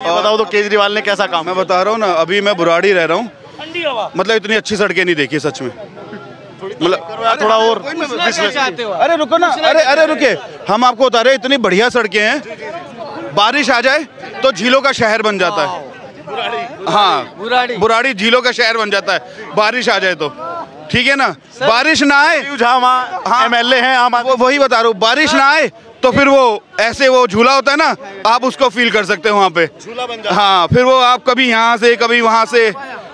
बताओ तो केजरीवाल ने कैसा काम? मैं बता रहा हूँ ना, अभी मैं बुराड़ी रह रहा हूँ, मतलब इतनी अच्छी सड़कें नहीं देखी सच में। मतलब थोड़ा और अरे रुको ना, अरे रुके, हम आपको बता रहे इतनी बढ़िया सड़कें हैं, बारिश आ जाए तो झीलों का शहर बन जाता है। हाँ, बुराड़ी झीलों का शहर बन जाता है बारिश आ जाए तो, ठीक है ना। बारिश ना आए, हाँ MLA हैं हम, वही बता रहा हूँ, बारिश ना आए तो फिर वो ऐसे वो झूला होता है ना, आप उसको फील कर सकते हो वहाँ पे, झूला बन जाता है। हाँ, फिर वो आप कभी यहाँ से कभी वहाँ से,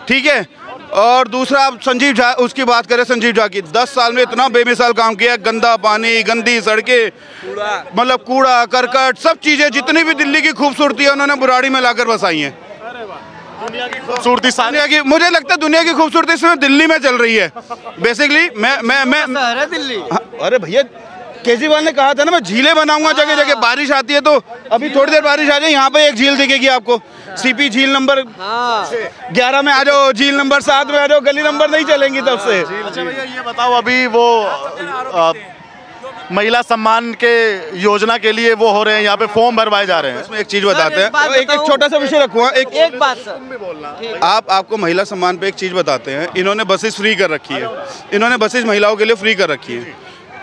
ठीक है। और दूसरा आप संजीव झा, उसकी बात करें, संजीव झा की 10 साल में इतना बेमिसाल काम किया, गंदा पानी, गंदी सड़कें, मतलब कूड़ा करकट, सब चीजें जितनी भी दिल्ली की खूबसूरती है उन्होंने बुराड़ी में लाकर बसाई है। दुनिया की खूबसूरती, दुनिया की, मुझे लगता है दुनिया की खूबसूरती इसमें दिल्ली में चल रही है बेसिकली। मैं दिल्ली, अरे भैया केजरीवाल ने कहा था ना मैं झीलें बनाऊंगा जगह जगह, बारिश आती है तो अभी थोड़ी देर बारिश आ जाए, यहाँ पे एक झील दिखेगी आपको, सीपी झील नंबर 11 में आ जाओ, झील नंबर 7 में आ जाओ, गली नंबर नहीं चलेंगी तब से। अच्छा भैया ये बताओ, अभी वो महिला सम्मान के योजना के लिए वो हो रहे हैं, यहाँ पे फॉर्म भरवाए जा रहे हैं। इसमें एक चीज बताते हैं, एक छोटा सा विषय रखूंगा, एक बात सर, आपको महिला सम्मान पे एक चीज बताते हैं। इन्होंने बसेस फ्री कर रखी है, इन्होंने बसेस महिलाओं के लिए फ्री कर रखी है।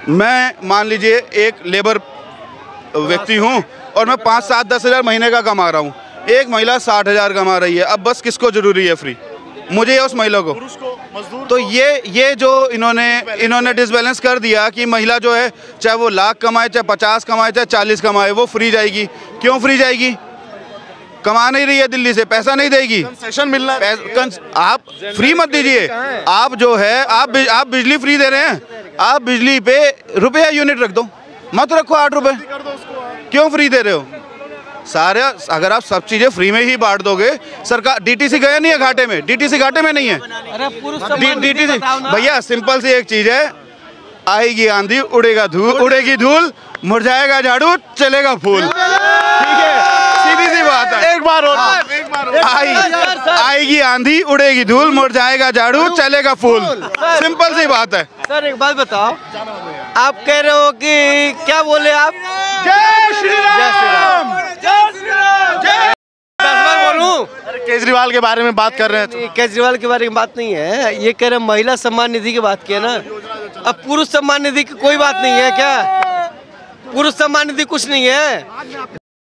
मैं मान लीजिए एक लेबर व्यक्ति हूँ और मैं 5, 7, 10 हज़ार महीने का कमा रहा हूँ, एक महिला 60 हज़ार कमा रही है, अब बस किसको जरूरी है फ्री? मुझे या उस महिला को? तो ये जो इन्होंने डिसबैलेंस कर दिया कि महिला जो है चाहे वो लाख कमाए, चाहे 50 कमाए, चाहे 40 कमाए, वो फ्री जाएगी। क्यों फ्री जाएगी? कमा नहीं रही है दिल्ली से, पैसा नहीं देगी, कंसेशन मिलना है। आप फ्री मत दीजिए, आप जो है आप बिजली फ्री दे रहे हैं, आप बिजली पे रुपया यूनिट रख दो, मत रखो 8 रुपए। क्यों फ्री दे रहे हो? सारे अगर आप सब चीजें फ्री में ही बांट दोगे, सरकार डीटीसी गया नहीं है घाटे में, डीटीसी घाटे में नहीं है। डीटीसी भैया सिंपल सी एक चीज है, आएगी आंधी उड़ेगा धूल, उड़ेगी धूल, मुरझाएगा झाड़ू चलेगा फूल, ठीक है, सीधी सी बात है। एक बार और आएगी आंधी उड़ेगी धूल, मुरझाएगा झाड़ू चलेगा फूल, सिंपल सी बात है। सर एक बात बताओ, आप कह रहे हो कि क्या बोले आप? जय श्री राम, जय श्री राम, जय। 10 बार बोलूं? केजरीवाल के बारे में बात कर रहे हैं। केजरीवाल के बारे में बात नहीं है, ये कह रहे हैं महिला सम्मान निधि की बात की है ना। अब पुरुष सम्मान निधि की कोई बात नहीं है क्या? पुरुष सम्मान निधि कुछ नहीं है।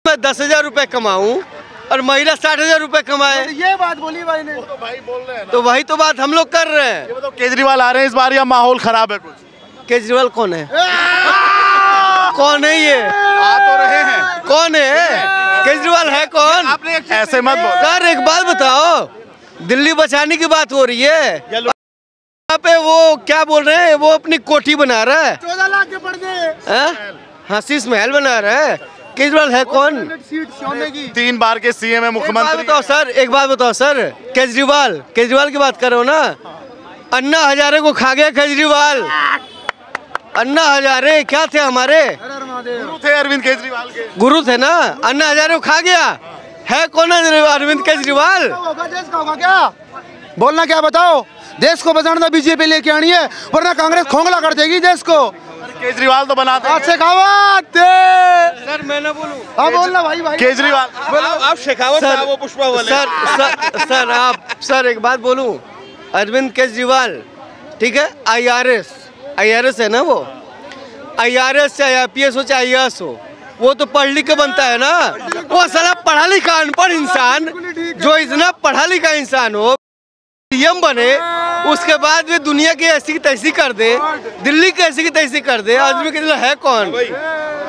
मैं 10,000 रुपए कमाऊं और महिला 60,000 रुपए कमाए, ये बात बोली भाई ने, तो भाई बोल रहे हैं तो वही तो बात हम लोग कर रहे हैं। तो केजरीवाल आ रहे हैं इस बार या माहौल खराब है कुछ? केजरीवाल कौन है? कौन है ये? आ तो रहे हैं, कौन है केजरीवाल? है कौन? आपने ऐसे मत बोलो सर एक बात बताओ, दिल्ली बचाने की बात हो रही है, यहाँ पे वो क्या बोल रहे हैं, वो अपनी कोठी बना रहा है, 14 लाख के पर्दे, हाँ शीश महल बना रहा है। केजरीवाल है कौन? सीट सोने की। 3 बार के सीएम है, मुख्यमंत्री। बताओ सर, एक बात बताओ सर, केजरीवाल की बात कर रहे हो ना, अन्ना हजारे को खा गया केजरीवाल। अन्ना हजारे क्या थे हमारे गुरु थे अरविंद केजरीवाल के, गुरु थे ना, अन्ना हजारे को खा गया। है कौन अरविंद केजरीवाल? देश का होगा क्या? बोलना क्या बताओ? देश को बचाना बीजेपी लेके आनी है, वरना कांग्रेस खोखला कर देगी देश को। केजरीवाल तो बनाते हैं। शेखावत सर मैं ना बोलूं? हाँ बोलना भाई भाई। केजरीवाल आप शेखावत सर, वो पुष्पा बोले। सर आप सर एक बात बोलूं, अरविंद केजरीवाल ठीक है, IRS है ना, वो IRS चाहे IPS हो चाहे IAS हो, वो तो पढ़ लिख के बनता है ना। वो साला पढ़ा लिखा अनपढ़ इंसान, जो इतना पढ़ा लिखा इंसान हो CM बने, उसके बाद भी दुनिया की ऐसी की तैसी कर दे, दिल्ली की ऐसी की तैसी कर दे। आदमी के लिए है कौन?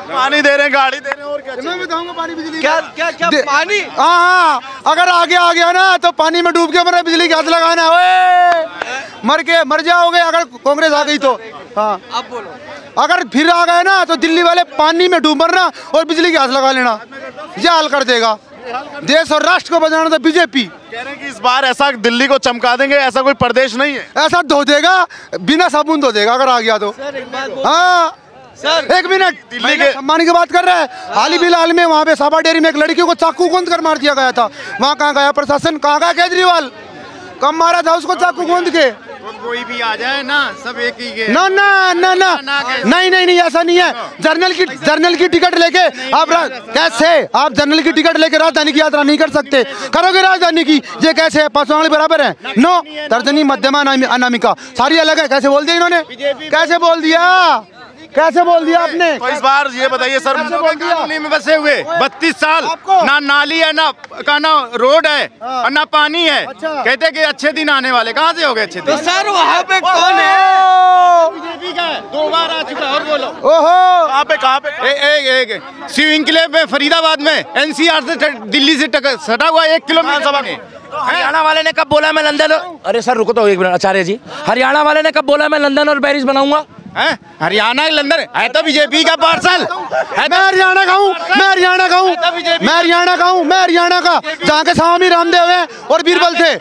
पानी दे रहे हैं, गाड़ी दे रहे हैं, और क्या मैं बताऊंगा पानी बिजली क्या क्या क्या पानी? हाँ, अगर आगे आ गया ना तो पानी में डूब के मर बिजली का हाथ लगाना है, मर जाओगे अगर कांग्रेस आ गई तो। हाँ आप बोलो, अगर फिर आ गए ना तो दिल्ली वाले पानी में डूब मरना और बिजली के हाथ लगा लेना, ये हाल कर देगा। देश और राष्ट्र को बचाना तो बीजेपी। कह रहे हैं कि इस बार ऐसा दिल्ली को चमका देंगे, ऐसा कोई प्रदेश नहीं है। ऐसा धो देगा, बिना साबुन धो देगा अगर आ गया तो। सर एक बात हाँ सर, 1 मिनट, दिल्ली के सम्मान की बात कर रहे हैं। हाल ही फिलहाल में वहाँ पे साबा डेयरी में एक लड़की को चाकू गोंद कर मार दिया गया था। वहाँ कहाँ गया प्रशासन, कहाँ गया केजरीवाल? कब मारा था उसको चाकू गोंद के? कोई भी आ जाए ना, सब एक ही के। ना ना ना ना नहीं नहीं नहीं, ऐसा नहीं है। जर्नल की टिकट लेके आप कैसे आप जर्नल की टिकट लेके राजधानी की यात्रा नहीं कर सकते? करोगे राजधानी की? ये कैसे है? पासवान बराबर है? नो, तर्जनी मध्यमा अनामिका सारी अलग है। कैसे बोल दिया इन्होंने? कैसे बोल दिया? कैसे बोल दिया आपने? तो इस बार ये बताइए सर, कॉलोनी में बसे हुए 32 साल, ना नाली है, ना रोड है और ना पानी है। कहते कि अच्छे दिन आने वाले, कहाँ से हो गए अच्छे दिन? तो सर वहाँ पे कौन है? बीजेपी का है, 2 बार आ चुका है। और बोलो ओहो, कहाँ पे? एक शिव इंक्लेव में, फरीदाबाद में, एनसीआर से दिल्ली से सटा हुआ 1 किलोमीटर में। हरियाणा वाले ने कब बोला मैं लंदन? अरे सर रुको तो एक मिनट आचार्य जी, हरियाणा वाले ने कब बोला मैं लंदन और पेरिस बनाऊंगा? हरियाणा लंदन है तो बीजेपी का पार्सल है। मैं हरियाणा का हूँ, मैं हरियाणा का हूँ, मैं हरियाणा का हूँ, मैं हरियाणा का, जहाँ के स्वामी रामदेव हैं और बीरबल थे।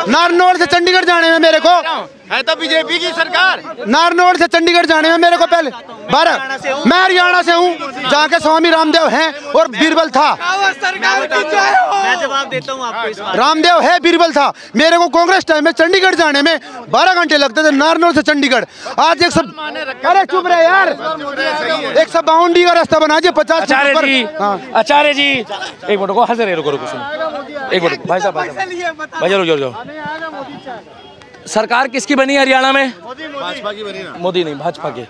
नारनौल से चंडीगढ़ जाने में मेरे को है तो बीजेपी की सरकार। नारनौल से चंडीगढ़ जाने में मेरे को पहले 12, मैं हरियाणा से हूँ जहाँ के स्वामी रामदेव हैं और बीरबल था। मैं जवाब देता हूँ आपको इस बार। रामदेव है, बीरबल था। मेरे को कांग्रेस टाइम में चंडीगढ़ जाने में 12 घंटे लगते थे, नारनौल से चंडीगढ़। आज एक सब, अरे चुप रहे यार, एक सब बाउंड्री का रास्ता बना दिया 50। आचार्य जी एक मिनट को, हंस रहे, रुको सुनो एक मिनट भाई साहब, भाई रुक जाओ। सरकार किसकी बनी हरियाणा में? भाजपा की बनी ना। मोदी नहीं, भाजपा के।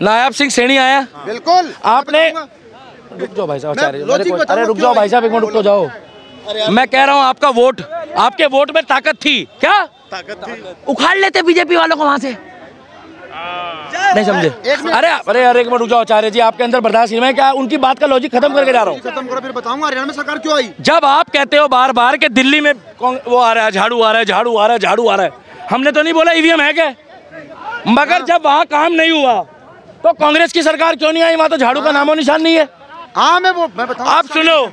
नायब सिंह सैनी आया। बिल्कुल आपने, रुक जाओ भाई साहब आचार्य, अरे रुक जाओ भाई साहब एक मिनट, रुक तो जाओ। मैं कह रहा हूँ आपका वोट, आपके वोट में ताकत थी क्या? ताकत थी, उखाड़ लेते बीजेपी वालों को वहां से, नहीं समझे? अरे एक मिनट रुक जाओ आचार्य जी, आपके अंदर बर्दाश्त नहीं है क्या? उनकी बात का लॉजिक खत्म करके जा रहा हूँ। खत्म करो फिर बताऊंगा हरियाणा में सरकार क्यों आई। जब आप कहते हो बार बार कि दिल्ली में वो आ रहा है, झाड़ू आ रहा है, झाड़ू आ रहा है, झाड़ू आ रहा है, हमने तो नहीं बोला ईवीएम है क्या, मगर जब वहाँ काम नहीं हुआ तो कांग्रेस की सरकार क्यों नहीं आई? वहाँ तो झाड़ू का नामो निशान नहीं है। हाँ मैं बताऊँ, आप सुनो,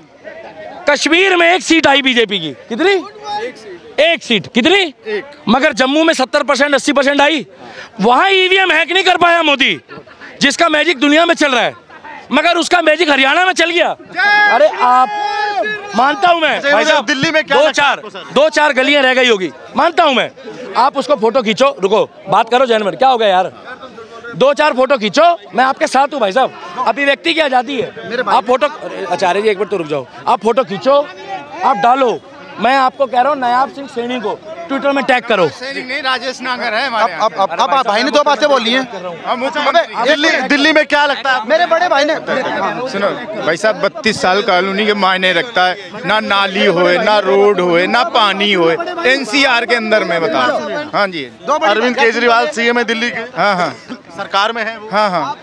कश्मीर में 1 सीट आई बीजेपी की, कितनी? 1 सीट, कितनी? मगर जम्मू में 70% 80% आई। वहाँ ईवीएम हैक नहीं कर पाया मोदी, जिसका मैजिक दुनिया में चल रहा है, मगर उसका मैजिक हरियाणा में चल गया। अरे आप, मानता हूं मैं भाई साहब, दिल्ली में क्या 2-4 गलियां रह गई होगी, मानता हूं मैं। आप उसको फोटो खींचो, रुको बात करो जैन में, क्या हो गया यार? 2-4 फोटो खींचो, मैं आपके साथ हूँ भाई साहब, अभिव्यक्ति की आजादी है। आप फोटो, आचार्य जी एक मिनट तो रुक जाओ, आप फोटो खींचो, आप डालो। मैं आपको कह रहा हूँ नायब सिंह सैनी को ट्विटर में टैग करो। नहीं, राजेश नागर है हमारे। अब भाई ने 2 बातें बोली हैं। दिल्ली में क्या लगता है? मेरे बड़े भाई ने, सुनो भाई साहब, 32 साल कॉलोनी के मायने रखता है, ना नाली होए, ना रोड होए, ना पानी होए, एनसीआर के अंदर में बता। हाँ जी, अरविंद केजरीवाल सीएम है दिल्ली के। हाँ सरकार में है वो। हाँ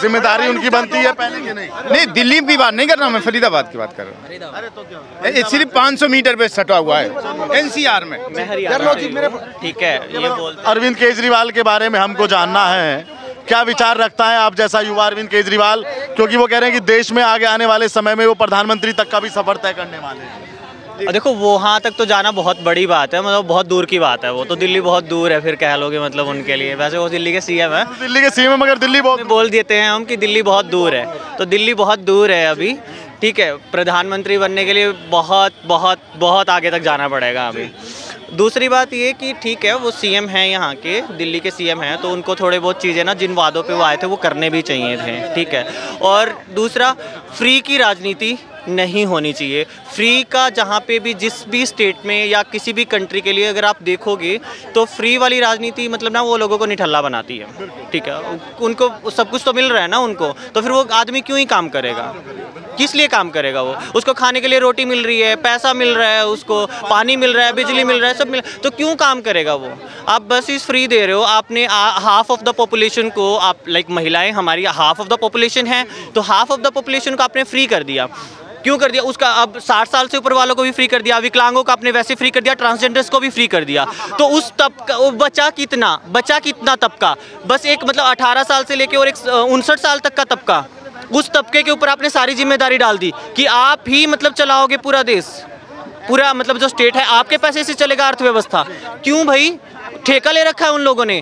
जिम्मेदारी उनकी बनती है पहले की नहीं? दिल्ली की बात नहीं कर रहा, मैं फरीदाबाद की बात कर रहा हूँ। सिर्फ 500 मीटर पे सटा हुआ है एनसीआर में। ठीक है, ये बोल अरविंद केजरीवाल के बारे में हमको जानना है, क्या विचार रखता है आप जैसा युवा अरविंद केजरीवाल? क्योंकि वो कह रहे हैं कि देश में आगे आने वाले समय में वो प्रधानमंत्री तक का भी सफर तय करने वाले हैं। देखो वहाँ तक तो जाना बहुत बड़ी बात है, मतलब बहुत दूर की बात है। वो तो दिल्ली बहुत दूर है, फिर कह लोगे मतलब उनके लिए। वैसे वो दिल्ली के सीएम है, दिल्ली के सीएम, मगर दिल्ली बहुत बोल देते हैं हम कि दिल्ली बहुत दूर है, तो दिल्ली बहुत दूर है अभी। ठीक है, प्रधानमंत्री बनने के लिए बहुत बहुत बहुत आगे तक जाना पड़ेगा अभी। दूसरी बात ये कि ठीक है वो सीएम हैं, यहाँ के दिल्ली के सीएम हैं, तो उनको थोड़े बहुत चीज़ें ना जिन वादों पे वो आए थे वो करने भी चाहिए थे। ठीक है, और दूसरा फ्री की राजनीति नहीं होनी चाहिए। फ्री का जहाँ पे भी जिस भी स्टेट में या किसी भी कंट्री के लिए अगर आप देखोगे तो फ्री वाली राजनीति मतलब ना वो लोगों को निठल्ला बनाती है। ठीक है, उनको सब कुछ तो मिल रहा है ना उनको, तो फिर वो आदमी क्यों ही काम करेगा? किस लिए काम करेगा वो? उसको खाने के लिए रोटी मिल रही है, पैसा मिल रहा है, उसको पानी मिल रहा है, बिजली मिल रहा है, सब मिल, तो क्यों काम करेगा वो? आप बस इस फ्री दे रहे हो। आपने हाफ ऑफ द पॉपुलेशन को, आप लाइक महिलाएं हमारी हाफ ऑफ द पॉपुलेशन है, तो हाफ ऑफ द पॉपुलेशन को आपने फ्री कर दिया। क्यों कर दिया? उसका अब 60 साल से ऊपर वालों को भी फ्री कर दिया, विकलांगों को आपने वैसे फ्री कर दिया, ट्रांसजेंडर्स को भी फ्री कर दिया। तो उस तबका बचा कितना तबका? बस एक मतलब 18 साल से लेके और एक 59 साल तक का तबका, उस तबके के ऊपर आपने सारी जिम्मेदारी डाल दी कि आप ही मतलब चलाओगे पूरा देश, पूरा मतलब जो स्टेट है आपके पैसे से चलेगा अर्थव्यवस्था। क्यों भाई? ठेका ले रखा है उन लोगों ने।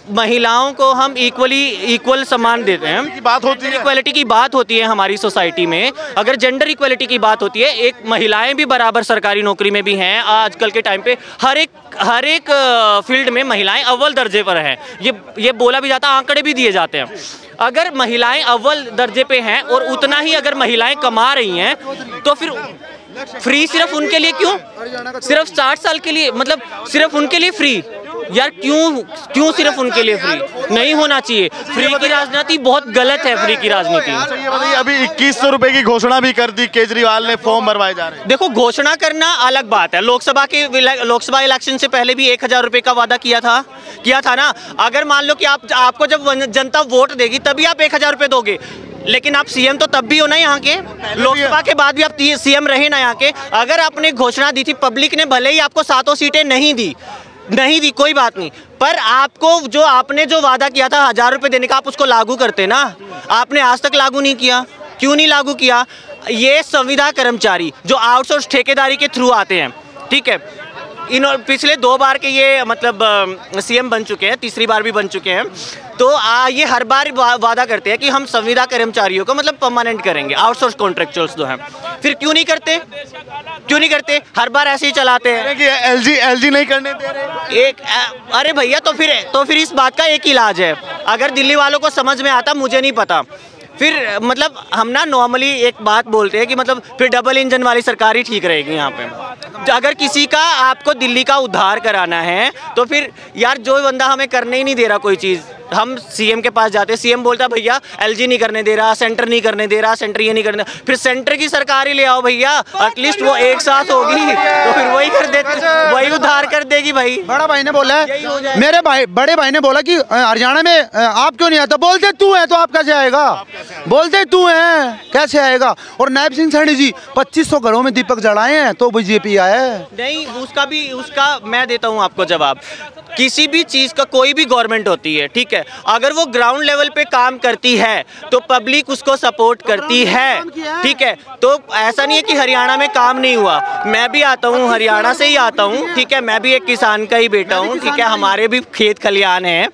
महिलाओं को हम इक्वल सम्मान देते हैं। बात होती है, इक्वलिटी की बात होती है हमारी सोसाइटी में, अगर जेंडर इक्वलिटी की बात होती है, एक महिलाएं भी बराबर सरकारी नौकरी में भी हैं। आजकल के टाइम पे हर एक फील्ड में महिलाएं अव्वल दर्जे पर हैं। ये बोला भी जाता है, आंकड़े भी दिए जाते हैं। अगर महिलाएं अव्वल दर्जे पे हैं और उतना ही अगर महिलाएं कमा रही हैं, तो फिर फ्री सिर्फ उनके लिए क्यों? सिर्फ 60 साल के लिए, मतलब सिर्फ उनके लिए फ्री यार? क्यों सिर्फ उनके लिए फ्री? नहीं होना चाहिए। फ्री की राजनीति बहुत गलत है। फ्री की राजनीति। ये बताइए, अभी 2100 रुपए की घोषणा भी कर दी केजरीवाल ने, फॉर्म भरवाए जा रहे हैं। देखो, घोषणा करना अलग बात है। लोकसभा इलेक्शन से पहले भी 1000 रुपए का वादा किया था ना। अगर मान लो कि आपको जब जनता वोट देगी तभी आप 1000 रुपए दोगे, लेकिन आप सीएम तो तब भी हो ना यहाँ के। लोकसभा के बाद भी आप सीएम रहे ना यहाँ के। अगर आपने घोषणा दी थी, पब्लिक ने भले ही आपको 7 सीटें नहीं दी, कोई बात नहीं, पर आपने जो वादा किया था 1000 रुपए देने का, आप उसको लागू करते ना। आपने आज तक लागू नहीं किया। क्यों नहीं लागू किया? ये संविदा कर्मचारी जो आउटसोर्स ठेकेदारी के थ्रू आते हैं, ठीक है, पिछले 2 बार के ये मतलब सीएम बन चुके हैं, तीसरी बार भी बन चुके हैं। तो ये हर बार वादा करते हैं कि हम संविदा कर्मचारियों को मतलब परमानेंट करेंगे, आउटसोर्स कॉन्ट्रैक्चुअल्स जो हैं। फिर क्यों नहीं करते? हर बार ऐसे ही चलाते हैं कि एलजी नहीं करने दे रहे। अरे भैया, तो फिर इस बात का एक इलाज है। अगर दिल्ली वालों को समझ में आता, मुझे नहीं पता। फिर मतलब हम ना नॉर्मली एक बात बोलते हैं कि मतलब फिर डबल इंजन वाली सरकार ही ठीक रहेगी यहाँ पे। अगर किसी का आपको दिल्ली का उद्धार कराना है तो फिर यार जो बंदा हमें करने ही नहीं दे रहा कोई चीज़, हम सीएम के पास जाते हैं, सीएम बोलता भैया एलजी नहीं करने दे रहा, सेंटर नहीं करने दे रहा, सेंटर ये नहीं करने, फिर सेंटर की सरकार ही ले आओ भैया, एटलीस्ट वो एक साथ होगी तो फिर वही कर देते, वही उद्धार कर देगी भाई। बड़ा भाई ने बोला है, मेरे बड़े भाई ने बोला कि हरियाणा में आप क्यों नहीं आता? बोलते तू है तो आप कैसे आएगा? बोलते तू है कैसे आएगा? और नायब सिंह सैनी जी 2500 घरों में दीपक जलाए हैं तो बीजेपी आया है। नहीं, उसका मैं देता हूँ आपको जवाब। किसी भी चीज़ का कोई भी गवर्नमेंट होती है, ठीक है, अगर वो ग्राउंड लेवल पे काम करती है तो पब्लिक उसको सपोर्ट करती है, ठीक है। तो ऐसा नहीं है कि हरियाणा में काम नहीं हुआ। मैं भी आता हूँ, हरियाणा से ही आता हूँ, ठीक है, मैं भी एक किसान का ही बेटा हूँ, ठीक है, हमारे भी खेत खलियान हैं।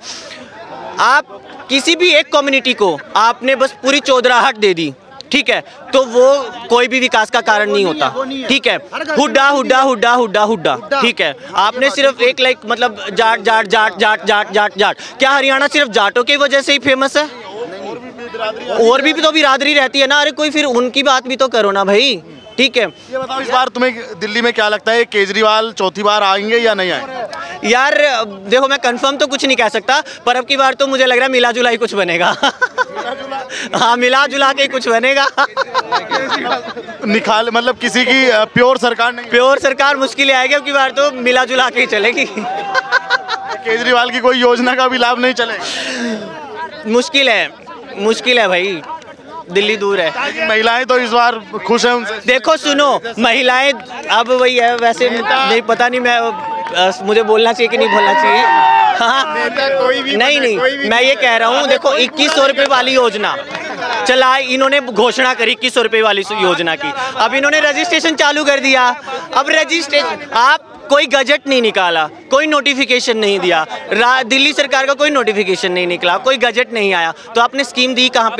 आप किसी भी एक कम्युनिटी को आपने बस पूरी चौधराहट दे दी, ठीक है, तो वो कोई भी विकास का कारण नहीं होता, ठीक है। हुड्डा हुड्डा हुड्डा हुड्डा हुड्डा, ठीक है। आपने सिर्फ एक मतलब जाट जाट जाट जाट जाट जाट जाट, क्या हरियाणा सिर्फ जाटों की वजह से ही फेमस है? और भी तो बिरादरी रहती है ना। अरे कोई फिर उनकी बात भी तो करो ना भाई, ठीक है। ये बताओ, इस बार तुम्हें दिल्ली में क्या लगता है, केजरीवाल चौथी बार आएंगे या नहीं आएंगे? यार देखो, मैं कंफर्म तो कुछ नहीं कह सकता, पर अब की बार तो मुझे लग रहा है मिला जुला ही कुछ बनेगा। हाँ, मिला जुला के कुछ बनेगा। निकाल मतलब किसी की प्योर सरकार नहीं, प्योर सरकार मुश्किल आएगी अब की बार, तो मिला जुला के ही चलेगी। केजरीवाल की कोई योजना का भी लाभ नहीं चलेगा? मुश्किल है भाई, दिल्ली दूर है। महिलाएं तो इस बार खुश हैं उनसे। देखो सुनो, महिलाएं अब वही है, वैसे नहीं पता नहीं, मुझे बोलना चाहिए कि नहीं बोलना चाहिए। हाँ, नहीं, मैं ये कह रहा हूँ, देखो 2100 रुपये वाली योजना चलाई इन्होंने, घोषणा करी 2100 रुपये वाली योजना की। अब इन्होंने रजिस्ट्रेशन चालू कर दिया। अब रजिस्ट्रेशन, आप कोई गजट नहीं निकाला, कोई नोटिफिकेशन नहीं दिया, दिल्ली सरकार का कोई नोटिफिकेशन नहीं निकला, कोई गजट नहीं आया, तो आपने स्कीम दी कहाँ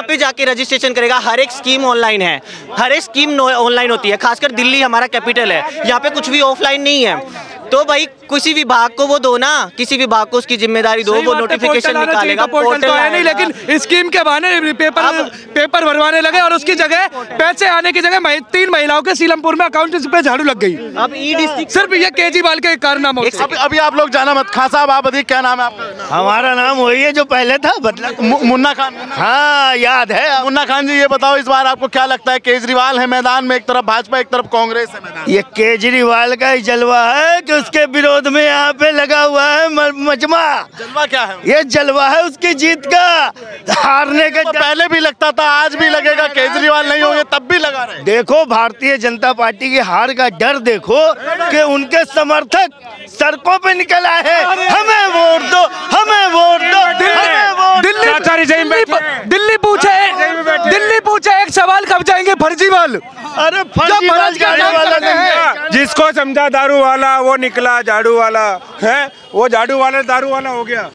पे जाके रजिस्ट्रेशन करेगा? हर एक स्कीम ऑनलाइन है, हर एक स्कीम ऑनलाइन होती है, खासकर दिल्ली हमारा कैपिटल है, यहाँ पे कुछ भी ऑफलाइन नहीं है। तो भाई किसी विभाग को वो दो ना, किसी विभाग को उसकी जिम्मेदारी दो, वो नोटिफिकेशन निकालेगा। पोर्टल तो है नहीं, लेकिन स्कीम के बहाने पेपर भरवाने लगे और उसकी जगह पैसे आने की जगह 3 महिलाओं के सीलमपुर में अकाउंट पे झाड़ू लग गई। अब ई डिस्ट्रिक्ट सिर्फ ये केजरीवाल के कारनामा। अभी आप लोग जाना मत। खान साहब, आप बताइए क्या नाम है आपका? हमारा नाम वही है जो पहले था, मतलब मुन्ना खान। हाँ, याद है। मुन्ना खान जी, ये बताओ इस बार आपको क्या लगता है? केजरीवाल है मैदान में, एक तरफ भाजपा, एक तरफ कांग्रेस है मैदान। ये केजरीवाल का ही जलवा है कि उसके विरोध में यहाँ पे लगा हुआ है मजमा। जलवा क्या है? ये जलवा है उसकी जीत का, हारने का। पहले भी लगता था, आज भी लगेगा। केजरीवाल नहीं होंगे तब भी लगा रहे। देखो, भारतीय जनता पार्टी की हार का डर देखो कि उनके समर्थक सड़कों पे निकल आए हैं, हमें वोट दो, हमें वोट दो, हमें वोट। दिल्ली पूछे एक सवाल, कब जाएंगे फर्जीवाल? अरे फर्जीवाल जिसको समझा दारू वाला वो निकला झाड़ू वाला है, वो झाड़ू वाला दारू वाला हो गया।